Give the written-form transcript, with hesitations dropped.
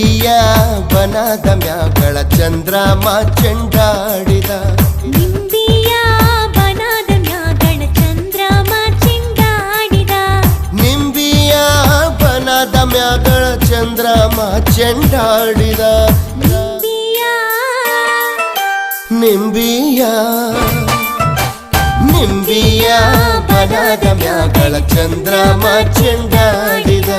ನಿಂಬಿಯ ಬನದ ಮ್ಯಾಗಳ ಚಂದ್ರಮ ಚೆಂಡಾಡಿದ ನಿಂಬಿಯ ಬನದ ಮ್ಯಾಗಳ ಚಂದ್ರಮ ಚೆಂಡಾಡಿದ ನಿಂಬಿಯ ಬನದ ಮ್ಯಾಗಳ ಚಂದ್ರಮ ಚೆಂಡಾಡಿದ ನಿಂಬಿಯ ನಿಂಬಿಯ ಬನದ ಮ್ಯಾಗಳ ಚಂದ್ರಮ ಚೆಂಡಾಡಿದ